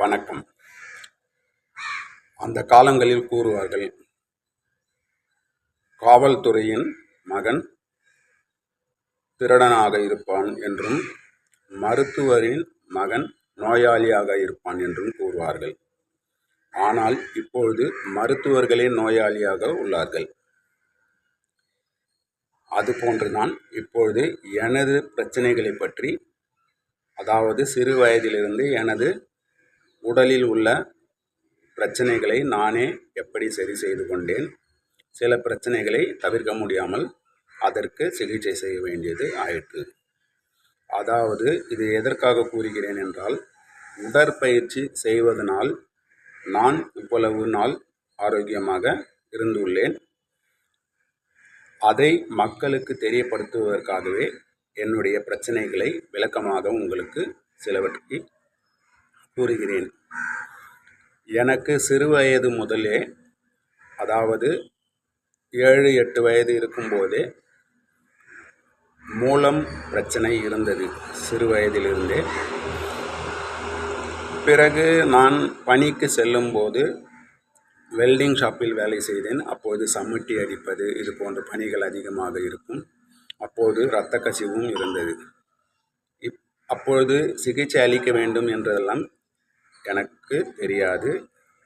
வணக்கம். அந்த காலங்களில் கூறுவார்கள், காவல்துறையின் மகன் திருடனாக இருப்பான் என்றும், மருத்துவரின் மகன் நோயாளியாக இருப்பான் என்றும் கூறுவார்கள். ஆனால் இப்பொழுது மருத்துவர்களே நோயாளியாக உள்ளார்கள். அதுபோன்றுதான் இப்பொழுது எனது பிரச்சனைகளை பற்றி, அதாவது சிறு வயதிலிருந்து எனது உடலில் உள்ள பிரச்சனைகளை நானே எப்படி சரி செய்து கொண்டேன். சில பிரச்சனைகளை தவிர்க்க முடியாமல் அதற்கு சிகிச்சை செய்ய வேண்டியது ஆயிற்று. அதாவது இது எதற்காக கூறுகிறேன் என்றால், உடற்பயிற்சி செய்வதனால் நான் இவ்வளவு நாள் ஆரோக்கியமாக இருந்துள்ளேன். அதை மக்களுக்கு தெரியப்படுத்துவதற்காகவே என்னுடைய பிரச்சனைகளை விளக்கமாக உங்களுக்கு சிலவற்றை கூறுகிறேன். எனக்கு சிறு வயது முதலே, அதாவது 7-8 வயது இருக்கும்போதே மூலம் பிரச்சனை இருந்தது, சிறு வயதிலிருந்தே. பிறகு நான் பணிக்கு செல்லும்போது வெல்டிங் ஷாப்பில் வேலை செய்தேன். அப்போது சம்மட்டி அடிப்பது இது போன்ற பணிகள் அதிகமாக இருக்கும். அப்போது இரத்த கசிவும் இருந்தது. அப்பொழுது சிகிச்சை அளிக்க வேண்டும் என்றதெல்லாம் எனக்கு தெரியாது.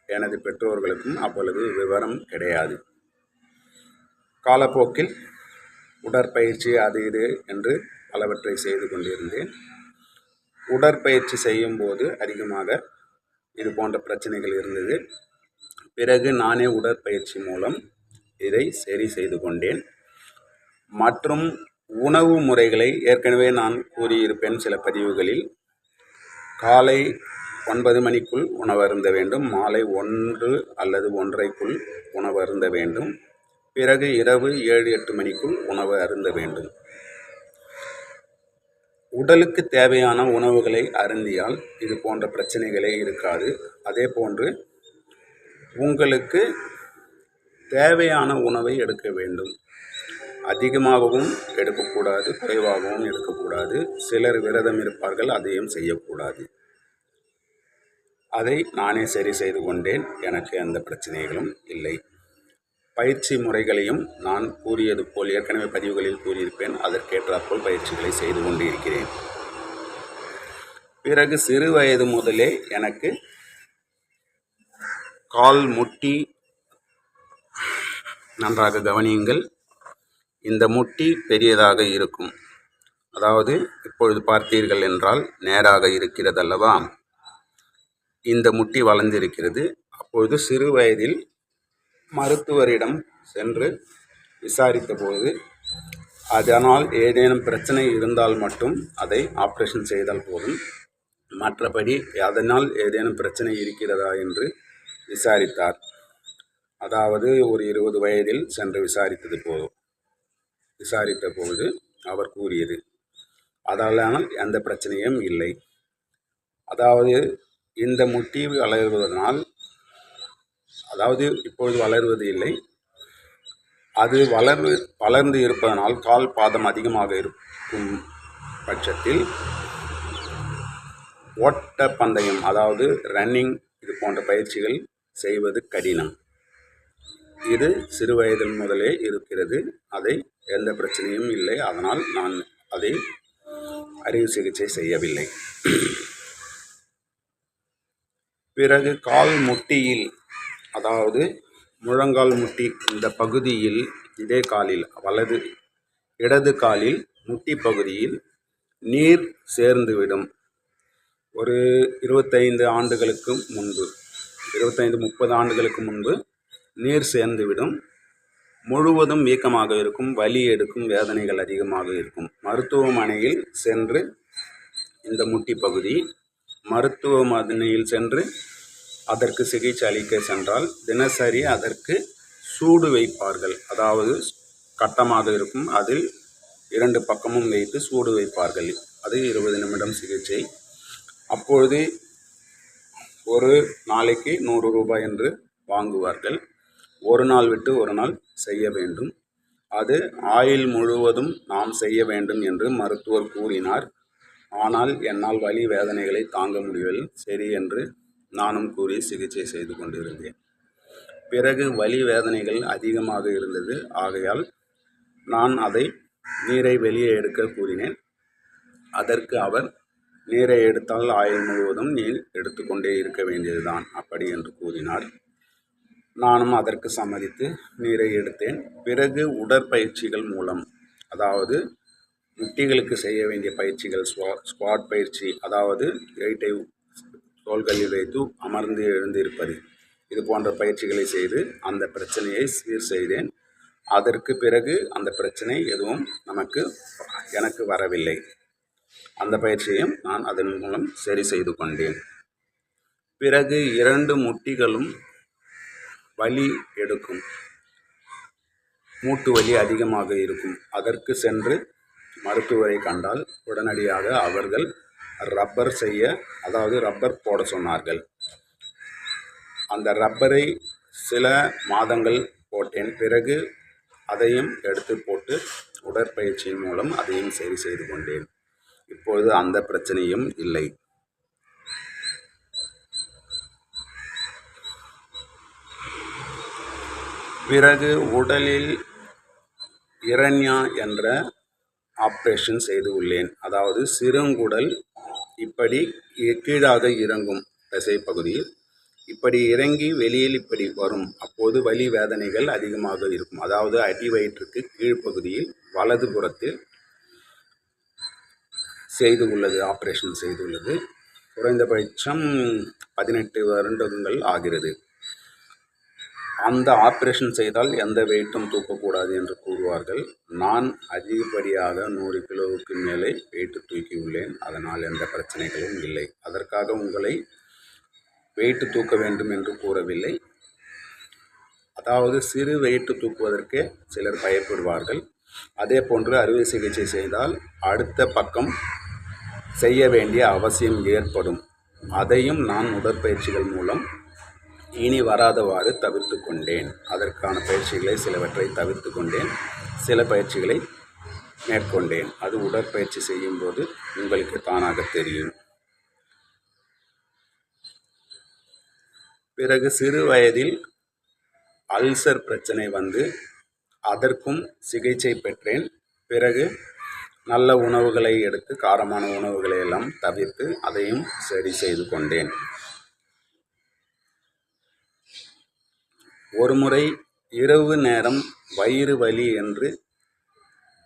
எனது பெற்றோர்களுக்கும் அவ்வளவு விவரம் கிடையாது. காலப்போக்கில் உடற்பயிற்சி அது இது என்று பலவற்றை செய்து கொண்டிருந்தேன். உடற்பயிற்சி செய்யும்போது அதிகமாக இது போன்ற பிரச்சனைகள் இருந்தது. பிறகு நானே உடற்பயிற்சி மூலம் இதை சரி செய்து கொண்டேன். மற்றும் உணவு முறைகளை ஏற்கனவே நான் கூறியிருப்பேன் சில பதிவுகளில். காலை 9 மணிக்குள் உணவு அருந்த வேண்டும். மாலை 1 அல்லது 1:30க்குள் உணவு அருந்த வேண்டும். பிறகு இரவு 7-8 மணிக்குள் உணவு அருந்த வேண்டும். உடலுக்கு தேவையான உணவுகளை அருந்தியால் இது போன்ற பிரச்சனைகளே இருக்காது. அதே போன்று உங்களுக்கு தேவையான உணவை எடுக்க வேண்டும். அதிகமாகவும் எடுக்கக்கூடாது, குறைவாகவும் எடுக்கக்கூடாது. சிலர் விரதம் இருப்பார்கள், அதையும் செய்யக்கூடாது. அதை நானே சரி செய்து கொண்டேன். எனக்கு எந்த பிரச்சனைகளும் இல்லை. பயிற்சி முறைகளையும் நான் கூறியது போல் ஏற்கனவே பதிவுகளில் கூறியிருப்பேன். அதற்கேற்றாற்போல் பயிற்சிகளை செய்து கொண்டு இருக்கிறேன். பிறகு சிறு வயது முதலே எனக்கு கால் முட்டி, நன்றாக கவனியுங்கள், இந்த முட்டி பெரியதாக இருக்கும். அதாவது இப்பொழுது பார்த்தீர்கள் என்றால் நேராக இருக்கிறது அல்லவா, இந்த முட்டி வளர்ந்திருக்கிறது. அப்பொழுது சிறு வயதில் மருத்துவரிடம் சென்று விசாரித்த போது, அதனால் ஏதேனும் பிரச்சனை இருந்தால் மட்டும் அதை ஆப்ரேஷன் செய்தால் போதும், மற்றபடி அதனால் ஏதேனும் பிரச்சனை இருக்கிறதா என்று விசாரித்தார். அதாவது ஒரு 20 வயதில் சென்று விசாரித்த போது அவர் கூறியது, அதனால் எந்த பிரச்சனையும் இல்லை. அதாவது இந்த முட்டி வளர்வதனால், அதாவது இப்பொழுது வளர்வது இல்லை, அது வளர்ந்து இருப்பதனால் கால் பாதம் அதிகமாக இருக்கும் பட்சத்தில் ஓட்ட பந்தயம், அதாவது ரன்னிங் இது போன்ற பயிற்சிகள் செய்வது கடினம். இது சிறு வயதில் முதலே இருக்கிறது. அதை எந்த பிரச்சனையும் இல்லை. அதனால் நான் அதை அறுவை சிகிச்சை செய்யவில்லை. பிறகு கால் முட்டியில், அதாவது முழங்கால் முட்டி இந்த பகுதியில், இதே காலில், இடது காலில் முட்டி பகுதியில் நீர் சேர்ந்துவிடும். ஒரு 25 ஆண்டுகளுக்கு முன்பு, 25-30 ஆண்டுகளுக்கு முன்பு நீர் சேர்ந்துவிடும். முழுவதும் வீக்கமாக இருக்கும், வலி எடுக்கும், வேதனைகள் அதிகமாக இருக்கும். மருத்துவமனையில் சென்று இந்த முட்டி பகுதி மருத்துவமனையில் சென்று அதற்கு சிகிச்சை அளிக்க சென்றால் தினசரி அதற்கு சூடு வைப்பார்கள். அதாவது கட்டமாக இருக்கும், அதில் 2 பக்கமும் வைத்து சூடு வைப்பார்கள். அது 20 நிமிடம் சிகிச்சை. அப்பொழுது ஒரு நாளைக்கு 100 ரூபாய் என்று வாங்குவார்கள். ஒரு நாள் விட்டு ஒரு நாள் செய்ய வேண்டும். அது ஆயுள் முழுவதும் நாம் செய்ய வேண்டும் என்று மருத்துவர் கூறினார். ஆனால் என்னால் வலி வேதனைகளை தாங்க முடியவில்லை. சரி என்று நானும் கூறி சிகிச்சை செய்து கொண்டிருந்தேன். பிறகு வலி வேதனைகள் அதிகமாக இருந்தது. ஆகையால் நான் நீரை வெளியே எடுக்க கூறினேன். அதற்கு அவர், நீரை எடுத்தால் ஆயுள் முழுவதும் நீர் எடுத்துக்கொண்டே இருக்க வேண்டியதுதான் அப்படி என்று கூறினார். நானும் அதற்கு சம்மதித்து நீரை எடுத்தேன். பிறகு உடற்பயிற்சிகள் மூலம், அதாவது முட்டிகளுக்கு செய்ய வேண்டிய பயிற்சிகள், ஸ்குவாட் பயிற்சி, அதாவது இறைட்டை தோள்களில் வைத்து அமர்ந்து எழுந்திருப்பது, இது போன்ற பயிற்சிகளை செய்து அந்த பிரச்சனையை சீர் செய்தேன். அதற்கு பிறகு அந்த பிரச்சனை எதுவும் எனக்கு வரவில்லை. அந்த பயிற்சியையும் நான் அதன் மூலம் சரி செய்து கொண்டேன். பிறகு 2 முட்டிகளும் வலி எடுக்கும், மூட்டு வலி அதிகமாக இருக்கும். அதற்கு சென்று மருத்துவரை கண்டால் உடனடியாக அவர்கள் ரப்பர் போட சொன்னார்கள். அந்த ரப்பரை சில மாதங்கள் போட்டேன். பிறகு அதையும் எடுத்து போட்டு உடற்பயிற்சியின் மூலம் அதையும் சரி செய்து கொண்டேன். இப்பொழுது அந்த பிரச்சனையும் இல்லை. பிறகு உடலில் இரண்யா என்ற ஆப்ரேஷன் செய்து உள்ளேன். அதாவது சிறுங்குடல் இப்படி கீழாக இறங்கும் தசைப்பகுதியில் இப்படி இறங்கி வெளியில் இப்படி வரும். அப்போது வலி வேதனைகள் அதிகமாக இருக்கும். அதாவது அடி வயிற்றுக்கு கீழ்ப்பகுதியில் வலது புறத்தில் ஆப்ரேஷன் செய்துள்ளது. குறைந்தபட்சம் 18 வருடங்கள் ஆகிறது. அந்த ஆப்ரேஷன் செய்தால் எந்த வெயிட்டும் தூக்கக்கூடாது என்று கூறுவார்கள். நான் அதிகப்படியாக 100 கிலோவுக்கு மேலே வெயிட் தூக்கியுள்ளேன். அதனால் எந்த பிரச்சனைகளும் இல்லை. அதற்காக உங்களை வெயிட் தூக்க வேண்டும் என்று கூறவில்லை. அதாவது சிறு வெயிட் தூக்குவதற்கே சிலர் பயப்படுவார்கள். அதே போன்று அறுவை சிகிச்சை செய்தால் அடுத்த பக்கம் செய்ய வேண்டிய அவசியம் ஏற்படும். அதையும் நான் உடற்பயிற்சிகள் மூலம் இனி வராதவாறு தவிர்த்து கொண்டேன். அதற்கான பயிற்சிகளை சிலவற்றை தவிர்த்து கொண்டேன், சில பயிற்சிகளை மேற்கொண்டேன். அது உடற்பயிற்சி செய்யும்போது உங்களுக்கு தானாக தெரியும். பிறகு சிறு வயதில் அல்சர் பிரச்சனை வந்து அதற்கும் சிகிச்சை பெற்றேன். பிறகு நல்ல உணவுகளை எடுத்து காரமான உணவுகளை எல்லாம் தவிர்த்து அதையும் சரி செய்து கொண்டேன். ஒரு முறை இரவு நேரம் வயிறு வலி என்று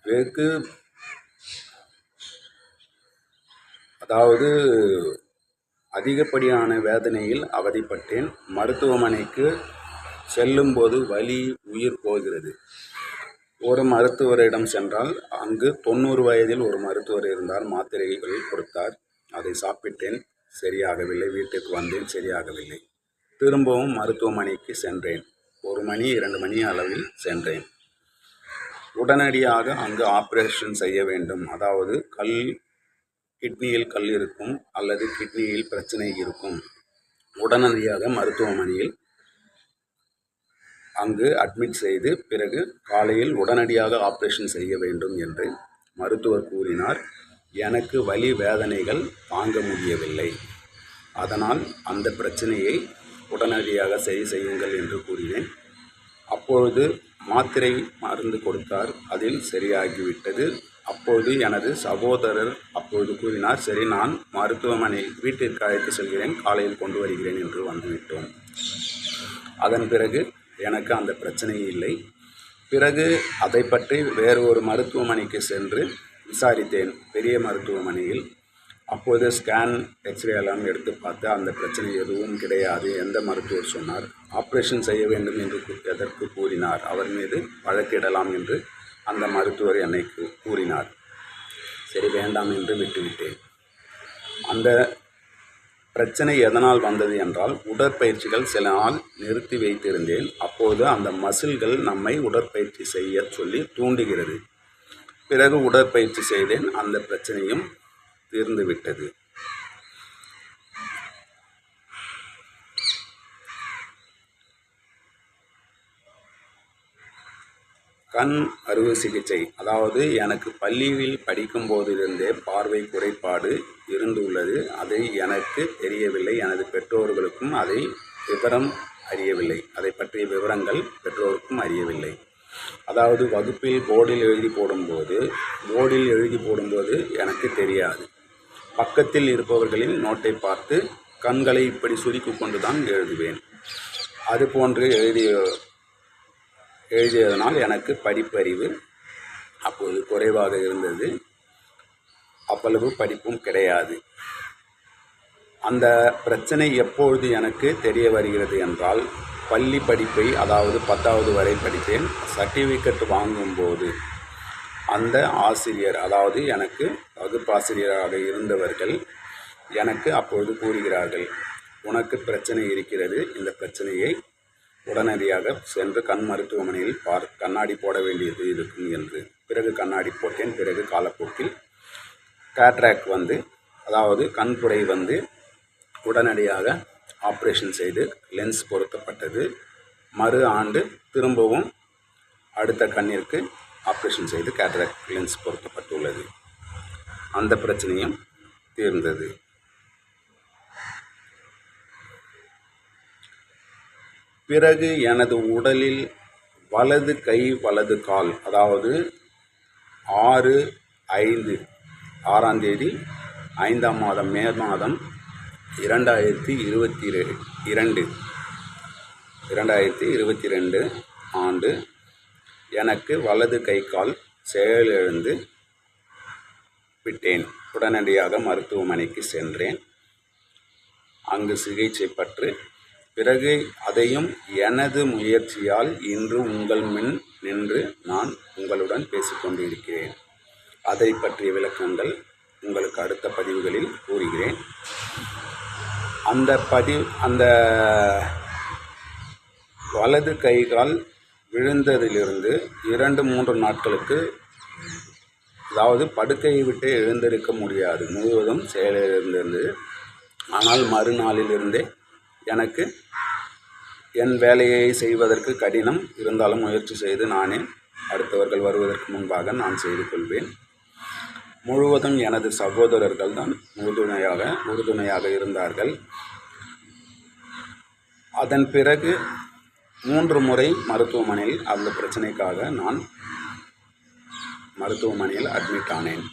வெகு அதிகப்படியான வேதனையில் அவதிப்பட்டேன். மருத்துவமனைக்கு செல்லும்போது வலி உயிர் போகிறது. ஒரு மருத்துவரிடம் சென்றால் அங்கு 90 வயதில் ஒரு மருத்துவர் இருந்தார். மாத்திரைகள் கொடுத்தார். அதை சாப்பிட்டேன், சரியாகவில்லை. வீட்டுக்கு வந்தேன், சரியாகவில்லை. திரும்பவும் மருத்துவமனைக்கு சென்றேன். 1 மணி 2 மணி அளவில் சென்றேன். உடனடியாக அங்கு ஆப்ரேஷன் செய்ய வேண்டும். அதாவது கிட்னியில் கல் இருக்கும் அல்லது கிட்னியில் பிரச்சனை இருக்கும். உடனடியாக மருத்துவமனையில் அங்கு அட்மிட் செய்து பிறகு காலையில் உடனடியாக ஆப்ரேஷன் செய்ய வேண்டும் என்று மருத்துவர் கூறினார். எனக்கு வலி வேதனைகள் தாங்க முடியவில்லை. அதனால் அந்த பிரச்சனையை உடனடியாக சரி செய்யுங்கள் என்று கூறினேன். அப்பொழுது மாத்திரை மருந்து கொடுத்தார். அதில் சரியாகிவிட்டது. அப்போது எனது சகோதரர் கூறினார், சரி, நான் மருத்துவமனை வீட்டிற்கு அழைத்து செல்கிறேன், காலையில் கொண்டு வருகிறேன் என்று வந்துவிட்டோம். அதன் பிறகு எனக்கு அந்த பிரச்சனை இல்லை. பிறகு அதை பற்றி வேறு ஒரு மருத்துவமனைக்கு சென்று விசாரித்தேன், பெரிய மருத்துவமனையில். அப்போது ஸ்கேன், எக்ஸ்ரே எல்லாம் எடுத்து பார்த்து அந்த பிரச்சனை எதுவும் கிடையாது. எந்த மருத்துவர் சொன்னார், ஆப்ரேஷன் செய்ய வேண்டும் என்று எதற்கு கூறினார், அவர் மீது வழக்கிடலாம் என்று அந்த மருத்துவர் என்னை கூறினார். சரி, வேண்டாம் என்று விட்டுவிட்டேன். அந்த பிரச்சனை எதனால் வந்தது என்றால், உடற்பயிற்சிகள் சில நாள் நிறுத்தி வைத்திருந்தேன். அப்போது அந்த மசில்கள் நம்மை உடற்பயிற்சி செய்ய சொல்லி தூண்டுகிறது. பிறகு உடற்பயிற்சி செய்தேன். அந்த பிரச்சனையும் தீர்ந்து விட்டது. கண் அறுவை சிகிச்சை, அதாவது எனக்கு பள்ளியில் படிக்கும் போதிலிருந்தே பார்வை குறைபாடு இருந்துள்ளது. அது எனக்கு தெரியவில்லை, எனது பெற்றோர்களுக்கும் அதை விவரம் அறியவில்லை, அதை பற்றிய விவரங்கள் பெற்றோருக்கும் அறியவில்லை. அதாவது வகுப்பில் போர்டில் எழுதி போடும்போது எனக்கு தெரியாது. பக்கத்தில் இருப்பவர்களின் நோட்டை பார்த்து கண்களை இப்படி சுருக்கி கொண்டு தான் எழுதுவேன். அது போன்று எழுதியதனால் எனக்கு படிப்பறிவு அப்போது குறைவாக இருந்தது. அவ்வளவு படிப்பும் கிடையாது. அந்த பிரச்சனை எப்பொழுது எனக்கு தெரிய வருகிறது என்றால், பள்ளி படிப்பை, அதாவது 10வது வரை படித்தேன். சர்டிஃபிகேட் வாங்கும்போது அந்த ஆசிரியர், அதாவது எனக்கு வகுப்பாசிரியராக இருந்தவர்கள் எனக்கு அப்பொழுது கூறுகிறார்கள், உனக்கு பிரச்சனை இருக்கிறது, இந்த பிரச்சனையை உடனடியாக சென்று கண் மருத்துவமனையில் கண்ணாடி போட வேண்டியது இருக்கும் என்று. பிறகு கண்ணாடி போட்டேன். பிறகு காலப்போக்கில் கேட்ராக்ட் அதாவது கண்புரை உடனடியாக ஆப்ரேஷன் செய்து லென்ஸ் பொருத்தப்பட்டது. மறு ஆண்டு திரும்பவும் அடுத்த கண்ணிற்கு ஆப்ரேஷன் செய்து கேட்ராக்ட் லென்ஸ் பொருத்தப்பட்டுள்ளது. அந்த பிரச்சனையும் தீர்ந்தது. பிறகு எனது உடலில் வலது கை வலது கால், அதாவது 6/5 தேதி 5ஆம் மாதம் மே மாதம் 2022 ஆண்டு எனக்கு வலது கை கால் செயலிழந்து விட்டேன். உடனடியாக மருத்துவமனைக்கு சென்றேன். அங்கு சிகிச்சை பெற்று பிறகு அதையும் எனது முயற்சியால் இன்று உங்கள் முன் நின்று நான் உங்களுடன் பேசிக்கொண்டிருக்கிறேன். அதை பற்றிய விளக்கங்கள் உங்களுக்கு அடுத்த பதிவுகளில் கூறுகிறேன். அந்த வலது கைகால் விழுந்ததிலிருந்து 2-3 நாட்களுக்கு, அதாவது படுக்கையை விட்டு எழுந்திருக்க முடியாது, முழுவதும் செயலிழந்திருந்தது. ஆனால் மறுநாளிலிருந்தே எனக்கு என் வேலையை செய்வதற்கு கடினம் இருந்தாலும் முயற்சி செய்து நானே அடுத்தவர்கள் வருவதற்கு முன்பாக நான் செய்து கொள்வேன். முழுவதும் எனது சகோதரர்கள் தான் உறுதுணையாக இருந்தார்கள். அதன் பிறகு 3 முறை மருத்துவமனையில் அந்த பிரச்சனைக்காக நான் மருத்துவமனையில் அட்மிட் ஆனேன்.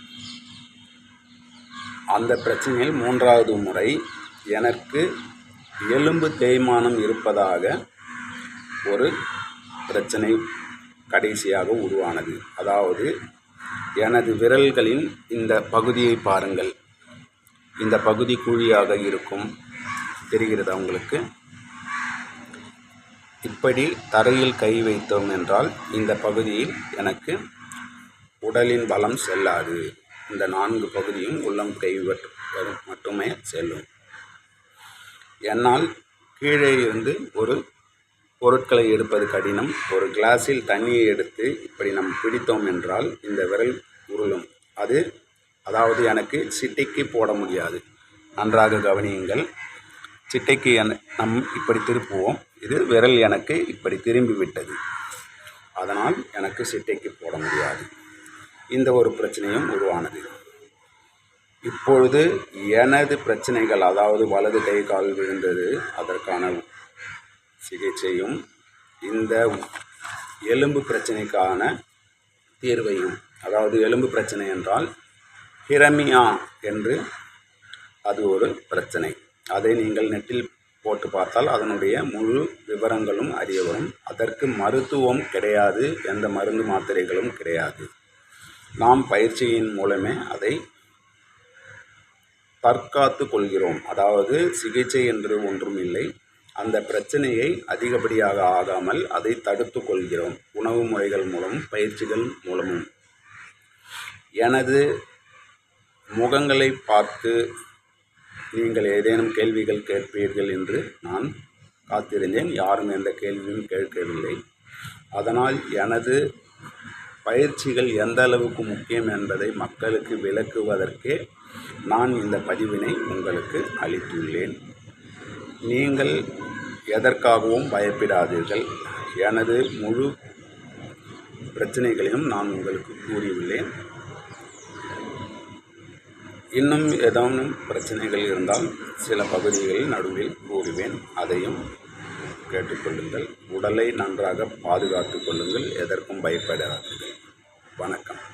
அந்த பிரச்சனையில் 3வது முறை எனக்கு எலும்பு தேய்மானம் இருப்பதாக ஒரு பிரச்சனை கடைசியாக உருவானது. அதாவது எனது விரல்களின் இந்த பகுதியை பாருங்கள், இந்த பகுதி குழியாக இருக்கும், தெரிகிறதா உங்களுக்கு? இப்படி தரையில் கை வைத்தோம் என்றால் இந்த பகுதியில் எனக்கு உடலின் பலம் செல்லாது. இந்த 4 பகுதியும் உள்ளம் கை மட்டுமே செல்லும். என்னால் கீழே இருந்து ஒரு பொருட்களை எடுப்பது கடினம். ஒரு கிளாஸில் தண்ணியை எடுத்து இப்படி நாம் பிடித்தோம் என்றால் இந்த விரல் உருளும். அதாவது எனக்கு சிட்டைக்கு போட முடியாது. நன்றாக கவனியுங்கள். சிட்டைக்கு நம் இப்படி திருப்புவோம், இது விரல் எனக்கு இப்படி திரும்பி விட்டது. அதனால் எனக்கு சிட்டைக்கு போட முடியாது. இந்த ஒரு பிரச்சனையும் உருவானது. இப்பொழுது எனது பிரச்சனைகள், அதாவது வலது கை கால் விழுந்தது, அதற்கான சிகிச்சையும் இந்த எலும்பு பிரச்சனைக்கான தீர்வையும், அதாவது எலும்பு பிரச்சனை என்றால் ஹிரமியா என்று அது ஒரு பிரச்சனை. அதை நீங்கள் நெட்டில் போட்டு பார்த்தால் அதனுடைய முழு விவரங்களும் அறிய வரும். அதற்கு மருத்துவம் கிடையாது, எந்த மருந்து மாத்திரைகளும் கிடையாது. நாம் பயிற்சியின் மூலமே அதை தற்காத்து கொள்கிறோம். அதாவது சிகிச்சை என்று ஒன்றும் இல்லை. அந்த பிரச்சனையை அதிகப்படியாக ஆகாமல் அதை தடுத்து கொள்கிறோம், உணவு முறைகள் மூலமும் பயிற்சிகள் மூலமும். எனது முகங்களை பார்த்து நீங்கள் ஏதேனும் கேள்விகள் கேட்பீர்கள் என்று நான் காத்திருந்தேன். யாரும் எந்த கேள்வியும் கேட்கவில்லை. அதனால் எனது பயிற்சிகள் எந்த அளவுக்கு முக்கியம் என்பதை மக்களுக்கு விளக்குவதற்கே நான் இந்த பதிவினை உங்களுக்கு அளித்துள்ளேன். நீங்கள் எதற்காகவும் பயப்படாதீர்கள். எனது முழு பிரச்சனைகளையும் நான் உங்களுக்கு கூறியுள்ளேன். இன்னும் ஏதேனும் பிரச்சனைகள் இருந்தால் சில பகுதிகளில் நடுவில் கூறுவேன், அதையும் கேட்டுக்கொள்ளுங்கள். உடலை நன்றாக பாதுகாத்து கொள்ளுங்கள். எதற்கும் பயப்படாதீர்கள். வணக்கம்.